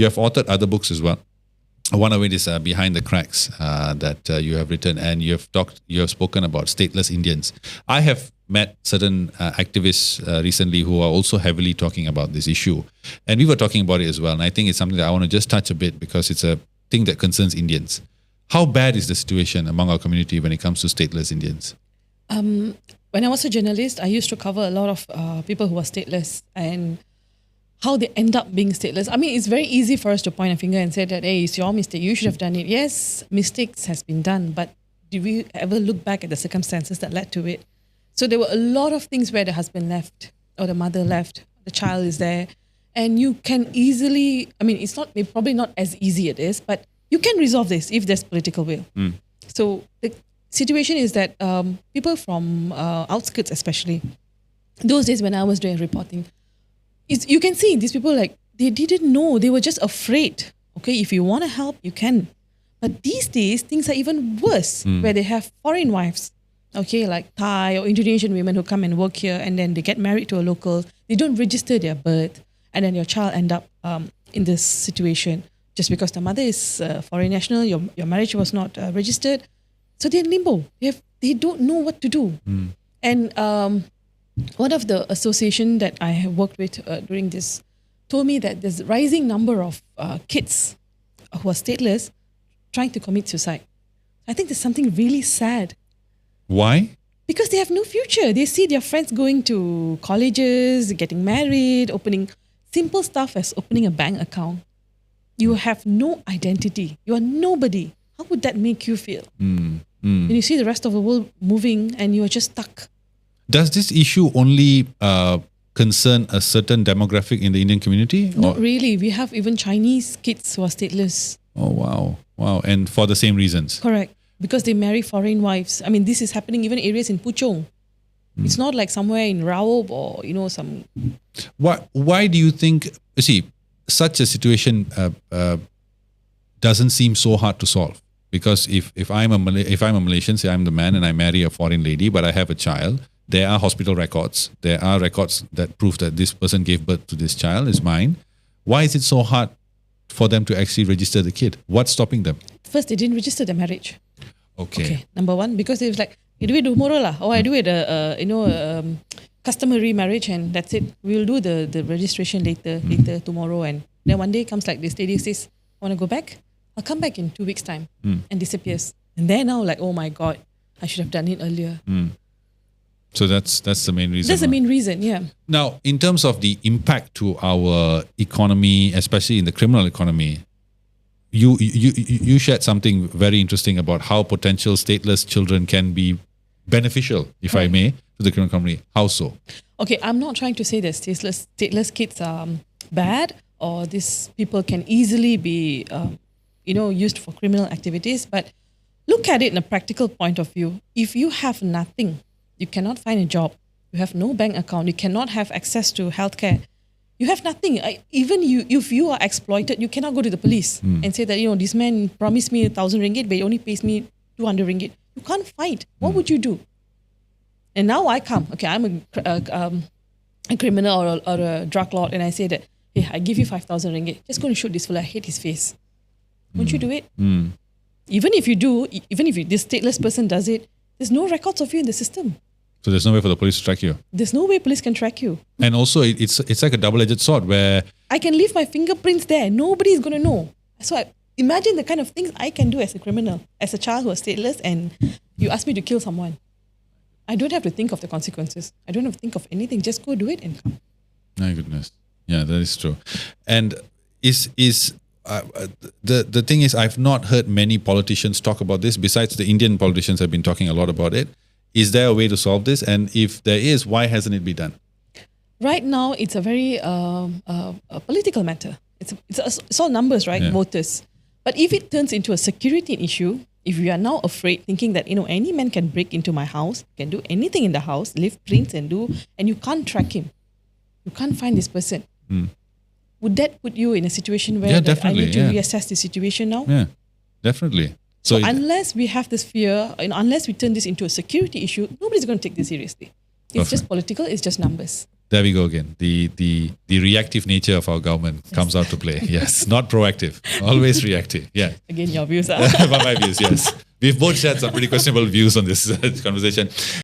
You have authored other books as well. One of it is Behind the Cracks that you have written, and you have spoken about stateless Indians. I have met certain activists recently who are also heavily talking about this issue, and we were talking about it as well. And I think it's something that I want to just touch a bit because it's a thing that concerns Indians. How bad is the situation among our community when it comes to stateless Indians? When I was a journalist, I used to cover a lot of people who are stateless and how they end up being stateless. I mean, it's very easy for us to point a finger and say that, hey, it's your mistake, you should have done it. Yes, mistakes has been done, but did we ever look back at the circumstances that led to it? So there were a lot of things where the husband left or the mother left, the child is there, and you can easily, I mean, it's not probably not as easy it is, but you can resolve this if there's political will. So the situation is that people from outskirts especially, those days when I was doing reporting, you can see these people like, they didn't know, they were just afraid. Okay, if you want to help, you can. But these days, things are even worse, where they have foreign wives, okay, like Thai or Indonesian women who come and work here and then they get married to a local, they don't register their birth, and then your child end up in this situation just because the mother is foreign national, your marriage was not registered. So they're in limbo. They don't know what to do. And one of the association that I have worked with during this told me that there's a rising number of kids who are stateless trying to commit suicide. I think there's something really sad. Why? Because they have no future. They see their friends going to colleges, getting married, opening simple stuff as opening a bank account. You have no identity. You are nobody. How would that make you feel? When you see the rest of the world moving and you are just stuck. Does this issue only concern a certain demographic in the Indian community? Not really. We have even Chinese kids who are stateless. Oh, wow. Wow. And for the same reasons? Correct. Because they marry foreign wives. I mean, this is happening even areas in Puchong. It's not like somewhere in Raob or, some... Why do you think... See, such a situation doesn't seem so hard to solve. Because if I'm a Malaysian, say I'm the man and I marry a foreign lady, but I have a child, there are hospital records. There are records that prove that this person gave birth to this child, is mine. Why is it so hard for them to actually register the kid? What's stopping them? First, they didn't register the marriage. Okay. Number one, because it was like, you do it tomorrow lah. Or I do it, customary marriage and that's it. We'll do the registration later tomorrow. And then one day comes like this lady says, I want to go back. I'll come back in 2 weeks' time and disappears. And they're now like, oh my God, I should have done it earlier. So that's the main reason. That's the main reason, yeah. Now, in terms of the impact to our economy, especially in the criminal economy, you shared something very interesting about how potential stateless children can be beneficial, if I may, to the criminal economy. How so? Okay, I'm not trying to say that stateless kids are bad or these people can easily be... used for criminal activities, but look at it in a practical point of view. If you have nothing, you cannot find a job, you have no bank account, you cannot have access to healthcare, you have nothing. Even if you are exploited, you cannot go to the police and say that, this man promised me 1,000 ringgit, but he only pays me 200 ringgit. You can't fight. What would you do? And now I come, okay, I'm a criminal or a drug lord, and I say that, hey, I give you 5,000 ringgit, just go and shoot this fella, I hate his face. Won't you do it? Even if you do, this stateless person does it, there's no records of you in the system. So there's no way for the police to track you? There's no way police can track you. And also, it's like a double-edged sword where... I can leave my fingerprints there. Nobody's going to know. So imagine the kind of things I can do as a criminal, as a child who is stateless, and you ask me to kill someone. I don't have to think of the consequences. I don't have to think of anything. Just go do it and come. My goodness. Yeah, that is true. And the thing is, I've not heard many politicians talk about this. Besides, the Indian politicians have been talking a lot about it. Is there a way to solve this? And if there is, why hasn't it been done? Right now, it's a very a political matter. It's all numbers, right? Yeah. Voters. But if it turns into a security issue, if we are now afraid, thinking that any man can break into my house, can do anything in the house, leave prints and you can't track him, you can't find this person. Would that put you in a situation where I need to reassess the situation now? Yeah, definitely. So unless we have this fear, unless we turn this into a security issue, nobody's going to take this seriously. It's just political, it's just numbers. There we go again. The reactive nature of our government comes out to play. Yes, not proactive, always reactive. Yeah. Again, your views are. My views, yes. We've both shared some pretty questionable views on this conversation.